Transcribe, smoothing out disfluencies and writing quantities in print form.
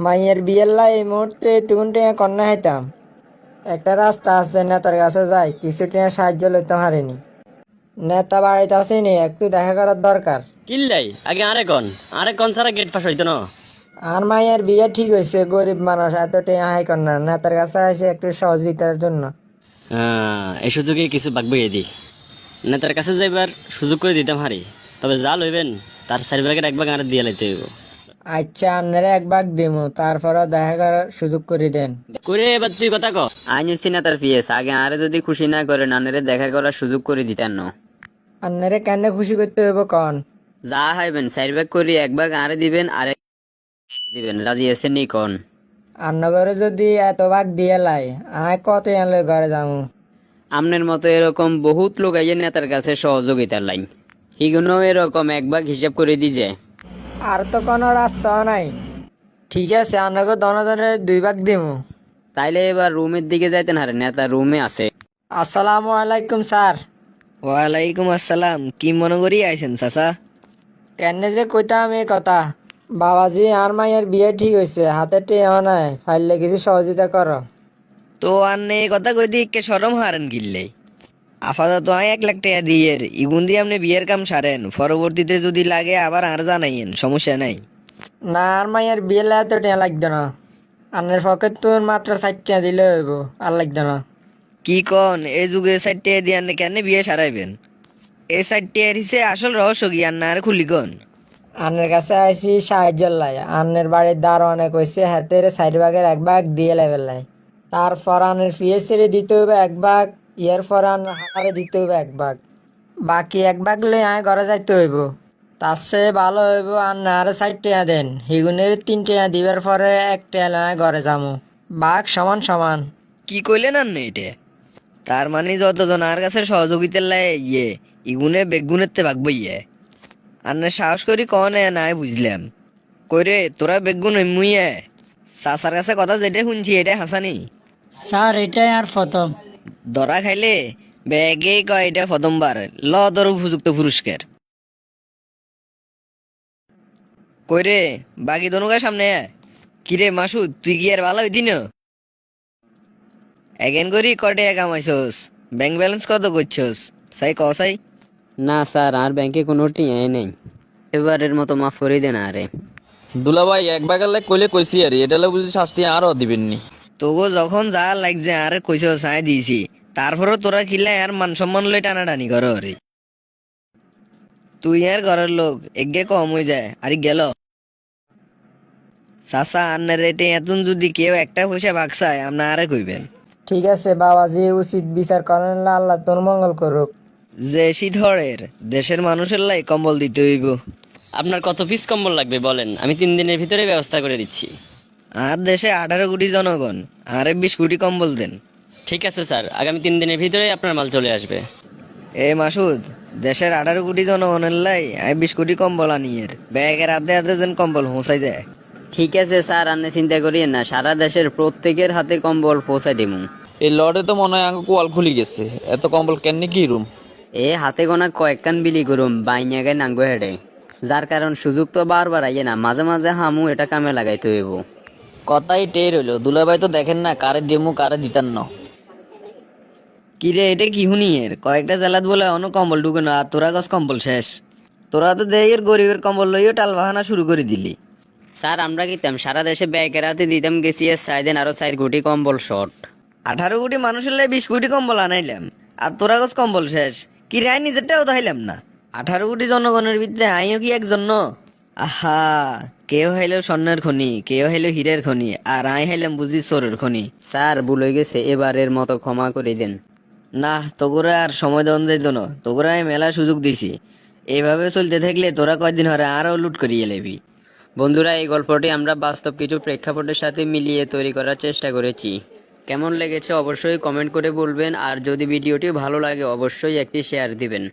মাইয়ের বিয়ের লাই এই মুহূর্তে তুগুন টিয়া কন্যা হাইতাম। একটা রাস্তা আছে নেতার কাছে যাই, কিছু টিয়া সাহায্য লইতে পারিনি। নেতা বাড়িতে আসেনি, একটু দেখা করার দরকার। কিল্লাই আগে আরে কোন সারা গেট ফাঁস হইতো না। আর মাইয়ের বিয়ে ঠিক হয়েছে, গরিব মানুষ, এত টিয়া হাই কন্যা নেতার কাছে আসে একটু সহযোগিতার জন্য। এই সুযোগে কিছু বাক বইয়ে দিই, নেতার কাছে যাইবার সুযোগ করে দিতাম হারি। তবে যা লইবেন তার 4 ভাগের 1 ভাগ আর দিয়ে লাইতে হইব। আচ্ছা, আপনারা এক ভাগ দিমু, তারপরও দেখা করার সুযোগ করে দেন। করে এবার তুই কথা ক। আইন না তার পিএস আগে আরে যদি খুশি না করেন আনারে দেখা করার সুযোগ করে দিতেন না। আপনারা কেন খুশি করতে হইব কন? যা হাইবেন 4 ভাগ করি 1 ভাগ আরে দিবেন আর দিবেন, রাজি আছেন নি কোন? আন্নগরে যদি এত ভাগ দিয়ে লাই, আয় কত এলে ঘরে যাবো। আমনের মতো এরকম বহুত লোক আইয়ে নেতার কাছে সহযোগিতার লাইন, হিগুনো এরকম 1 ভাগ হিসাব করে দিছে। আর তো কোনো রাস্তা নাই। ঠিক আছে, আন্নগর দনজনের 2 ভাগ দিমু। তাইলে এবার রুমের দিকে যাইতেন হারে, নেতা রুমে আছে। আসসালামু আলাইকুম স্যার। ওয়ালাইকুম আসসালাম। কি মনে করি আইছেন চাচা? কেন যে কইতাম এই কথা, বাবাজি আর মাইয়ের বিয়ে ঠিক হয়েছে, হাতে টেও নাই, ফাইলে কিছু সহযোগিতা করো। তো আন্নে এই কথা কই দি কে শরম হারেন গিললে? আপাতত আয় 1 লাখ টাকা দিয়ে ইগুন দিয়ে আপনি বিয়ের কাম সারেন, পরবর্তীতে যদি লাগে আবার আর জানাইয়েন, সমস্যা নাই। না, আর মাইয়ের বিয়ে এত টেয়া লাগতো না। আন্নের পকেট তো মাত্র 60 টাকা দিলে হইব, আর লাগতো না। কি কন এই যুগে 60 টাকা দিয়ে আন্নে কেন বিয়ে সারাইবেন? এই 60 টাকার হিসে আসল রহস্য কি আন্না আর খুলি কন? আন্নের কাছে আইসি সাহায্য লাই, আন্নের বাড়ির দ্বার অনেক হয়েছে, হাতের 4 ভাগের 1 ভাগ দিয়ে লেবেল লাই। তারপর আনের পিএসসি দিতে হবে 1 ভাগ, ইয়ার পর আনারে দিতে হবে 1 ভাগ, বাকি 1 ভাগ লই আয় ঘরে যাইতে হইব। তার চেয়ে ভালো হইব আর না আরো 60 টাকা দেন, হিগুনের 3 টাকা দিবার পরে 1 টাকা লই আয় ঘরে যামু, ভাগ সমান সমান। কি কইলেন আন্নে এটা? তার মানে যতজন আর কাছে সহযোগিতার লাই ইগুনে বেগুনের তে ভাগবো আন্নে সাহস করি কনে নাই বুঝলাম। কইরে তোরা বেগুন মুইয়ে চাচার কাছে কথা যেটা শুনছি এটা হাসানি? স্যার এটাই আর প্রথম। ধরা খাইলে ব্যাগে কয় এটা প্রথমবার, ল ধর উপযুক্ত পুরস্কার। কইরে বাকি দনুকার সামনে আয়। কিরে মাসুদ, তুই কি আর ভালো হইতি না? এগেন করি কটে কামাইছস, ব্যাংক ব্যালেন্স কত করছস সাই ক সাই? না স্যার, আর ব্যাংকে কোনো টিয়াই নেই, এবারের মতো মাফ করে দেন আরে। দুলাভাই 1 ভাগের লাই কইলে কইছি আর এটা লাই বুঝি শাস্তি আরো দিবেননি। তোগো যখন যা লাগছে আরে কইছস সাই দিয়েছি, তারপরও তোরা কিলে আর মান সম্মান লই টানাটানি করো রে। তুই আর ঘরের লোক এগে কম হয়ে যায় আর গেল। চাচা আন্নার রেটে এতন যদি কেউ একটা পয়সা ভাগসায় আপনি আরে কইবেন। ঠিক আছে বাবাজি, উচিত বিচার করেন, আল্লাহ তোর মঙ্গল করুক। যে শীতরের দেশের মানুষের লাই কম্বল দিতে হইব। আপনার কত পিস কম্বল লাগবে বলেন, আমি 3 দিনের ভিতরে ব্যবস্থা করে দিচ্ছি। আর দেশে 18 কোটি জনগণ, আরে 20 কোটি কম্বল দেন। ঠিক আছে স্যার, আগামী 3 দিনের ভিতরে আপনার মাল চলে আসবে। এ মাসুদ, দেশের 18 কোটি জনগণের লাই 20 কোটি কম্বল আনিয়ের ব্যাগের হাতে হাতে যেন কম্বল পৌঁছাই যায়। ঠিক আছে স্যার, আপনি চিন্তা করিয়েন না, সারা দেশের প্রত্যেকের হাতে কম্বল পৌঁছাই দিমু। এই লড়ে তো মনে হয় আঙ্গ কোয়াল খুলি গেছে, এত কম্বল কেন কি রুম। এ হাতে গোনা কয়েকখান বিলি করুম বাইনিয়া গায়ে নাঙ্গো হেডে, যার কারণ সুযোগ তো বারবার আইয়ে না, মাঝে মাঝে হামু এটা কামে লাগাইতে হইব। কথাই টের হইলো, দুলাভাই তো দেখেন না কারে দিমু কারে দিতান না। কিরে এটা কি হুনিয়ের কয়েকটা জেলাত বলে অন্য কম্বল ঢুকে না, আর তোরা গছ কম্বল শেষ। তোরা তো দেহের গরিবের কম্বল লইও টাল বাহানা শুরু করে দিলি। স্যার আমরা কিতাম সারা দেশে ব্যাগের হাতে দিতাম গেছি সাইদেন আরো 4 কোটি কম্বল শর্ট। 18 কোটি মানুষের লাই 20 কোটি কম্বল আনাইলাম, আর তোরা গছ কম্বল শেষ। কি রায় নিজেরটাও তাইলাম না? 18 কোটি জনগণের ভিতরে আইও কি একজন ন? আহা, কেউ হইলো স্বর্ণের খনি, কেউ হইলো হীরের খনি, আর আই হইলাম বুঝি চোরের খনি। স্যার ভুল হয়ে গেছে, এবারের মতো ক্ষমা করে দেন। না, তোগুরা আর সময় দেওয়া যাইতো না, তোগুরা আমি মেলা সুযোগ দিছি। এইভাবে চলতে থাকলে তোরা কয়দিন হরে আরো লুট করিয়ে লেবি। বন্ধুরা, এই গল্পটি আমরা বাস্তব কিছু প্রেক্ষাপটের সাথে মিলিয়ে তৈরি করার চেষ্টা করেছি। কেমন লেগেছে অবশ্যই কমেন্ট করে বলবেন, আর যদি ভিডিওটি ভালো লাগে অবশ্যই একটি শেয়ার দিবেন।